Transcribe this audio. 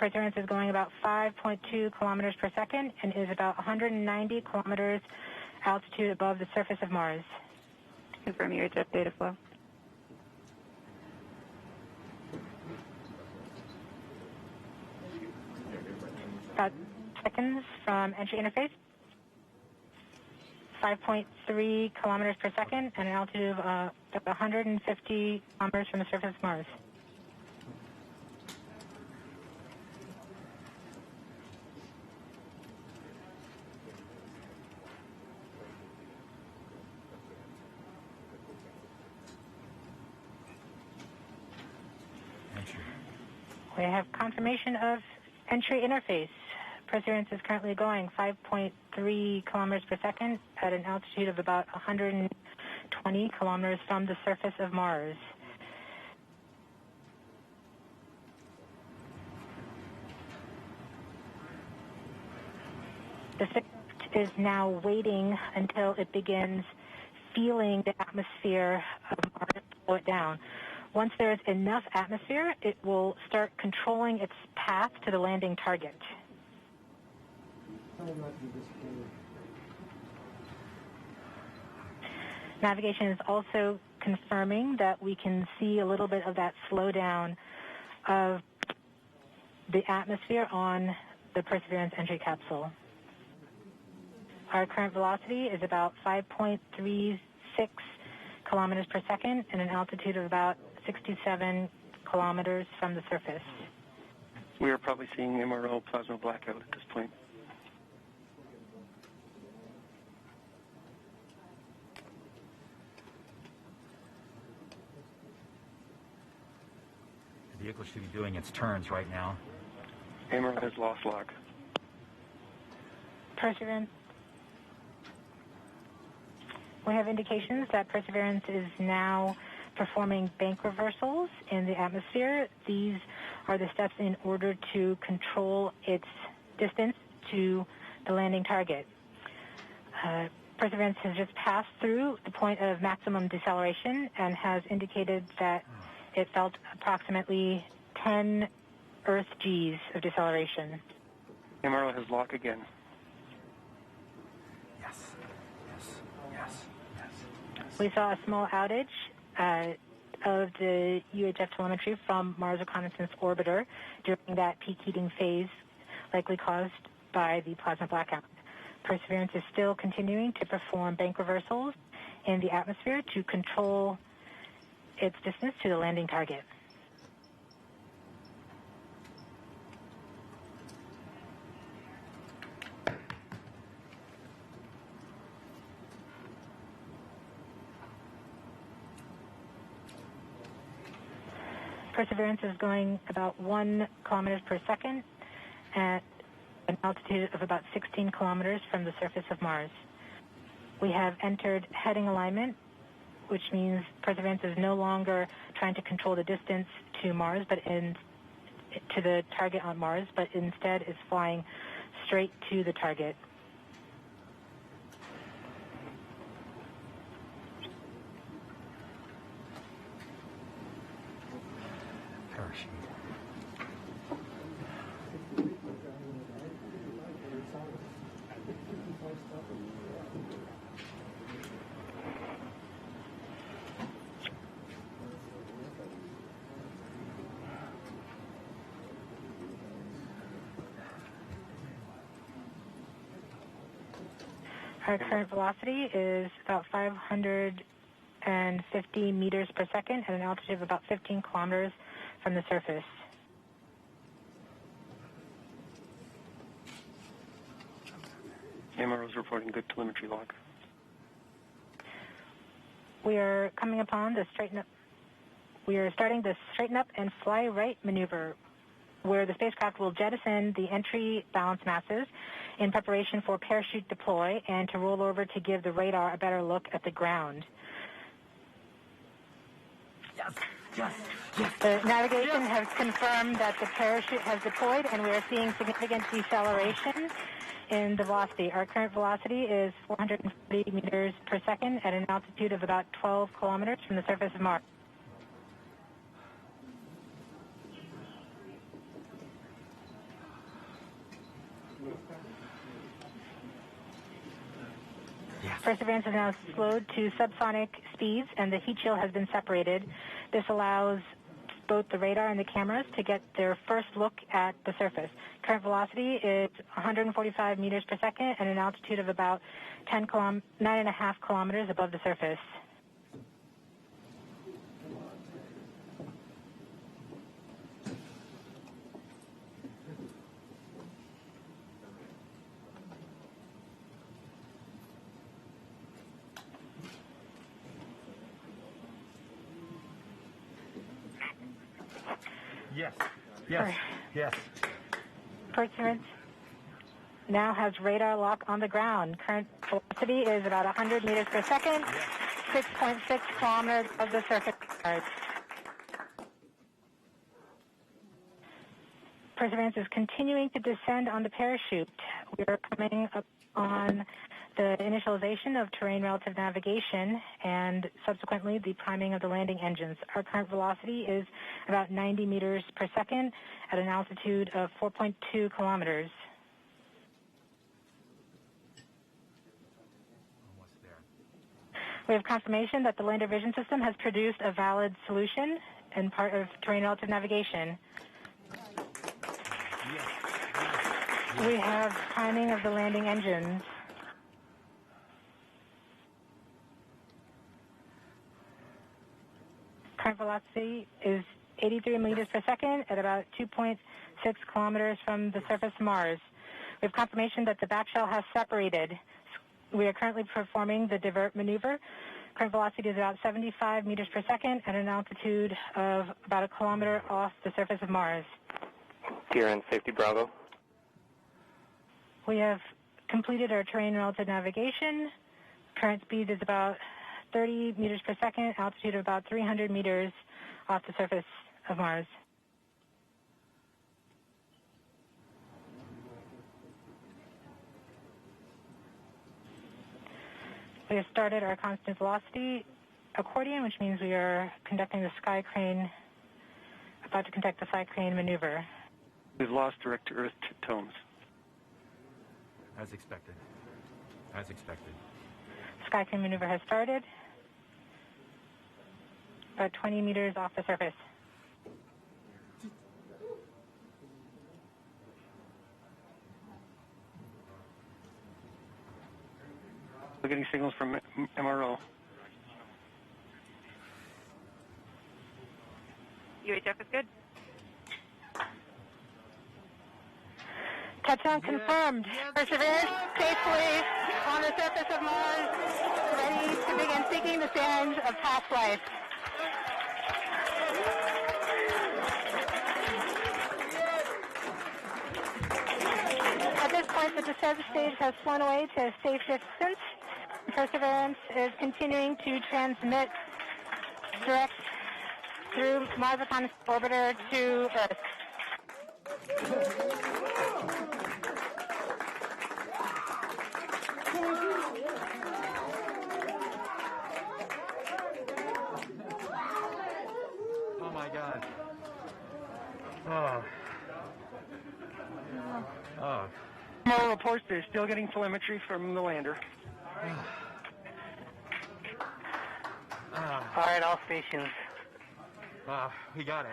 Perseverance is going about 5.2 kilometers per second and is about 190 kilometers altitude above the surface of Mars. Confirm your jet data flow. About seconds from entry interface. 5.3 kilometers per second and an altitude of about 150 kilometers from the surface of Mars. We have confirmation of entry interface. Perseverance is currently going 5.3 kilometers per second at an altitude of about 120 kilometers from the surface of Mars. The spacecraft is now waiting until it begins feeling the atmosphere of Mars to slow it down. Once there is enough atmosphere, it will start controlling its path to the landing target. Navigation is also confirming that we can see a little bit of that slowdown of the atmosphere on the Perseverance entry capsule. Our current velocity is about 5.36 kilometers per second and an altitude of about 67 kilometers from the surface. We are probably seeing MRO plasma blackout at this point. The vehicle should be doing its turns right now. MRO has lost log. Perseverance. We have indications that Perseverance is now performing bank reversals in the atmosphere. These are the steps in order to control its distance to the landing target. Perseverance has just passed through the point of maximum deceleration and has indicated that it felt approximately 10 Earth Gs of deceleration. MRO has lock again. We saw a small outage of the UHF telemetry from Mars Reconnaissance Orbiter during that peak heating phase, likely caused by the plasma blackout. Perseverance is still continuing to perform bank reversals in the atmosphere to control its distance to the landing target. Perseverance is going about 1 kilometers per second at an altitude of about 16 kilometers from the surface of Mars. We have entered heading alignment, which means Perseverance is no longer trying to control the distance to Mars, but to the target on Mars, but instead is flying straight to the target. Parachute. Our current velocity is about 550 meters per second at an altitude of about 15 kilometers from the surface. MRO is reporting good telemetry log. We are coming upon the straighten up. We are starting the straighten up and fly right maneuver, where the spacecraft will jettison the entry balance masses in preparation for parachute deploy and to roll over to give the radar a better look at the ground. The navigation has confirmed that the parachute has deployed, and we are seeing significant deceleration in the velocity. Our current velocity is 440 meters per second at an altitude of about 12 kilometers from the surface of Mars. Yes. Perseverance is now slowed to subsonic speeds, and the heat shield has been separated. This allows both the radar and the cameras to get their first look at the surface. Current velocity is 145 meters per second at an altitude of about 9.5 kilometers above the surface. Yes. Yes. Yes. Perseverance now has radar lock on the ground. Current velocity is about 100 meters per second, 6.6 kilometers above the surface of Mars. Perseverance is continuing to descend on the parachute. We are coming up on the initialization of terrain relative navigation and subsequently the priming of the landing engines. Our current velocity is about 90 meters per second at an altitude of 4.2 kilometers. Almost there. We have confirmation that the lander vision system has produced a valid solution and part of terrain relative navigation. Yes. We have priming of the landing engines. Current velocity is 83 meters per second at about 2.6 kilometers from the surface of Mars. We have confirmation that the back shell has separated. We are currently performing the divert maneuver. Current velocity is about 75 meters per second at an altitude of about a kilometer off the surface of Mars. Kieran, Safety Bravo. We have completed our terrain relative navigation. Current speed is about 30 meters per second, altitude of about 300 meters off the surface of Mars. We have started our constant velocity accordion, which means we are conducting the sky crane, about to conduct the sky crane maneuver. We've lost direct-to-Earth tones. As expected. As expected. Sky crane maneuver has started, about 20 meters off the surface. We're getting signals from MRO. UHF is good. Touchdown confirmed. Perseverance safely on the surface of Mars, ready to begin seeking the sands of past life. At this point, the descent stage has flown away to a safe distance. Perseverance is continuing to transmit direct through Mars Reconnaissance Orbiter to Earth. Oh my God. Oh. Oh. MRO reports they're still getting telemetry from the lander. All right, all stations. We got it.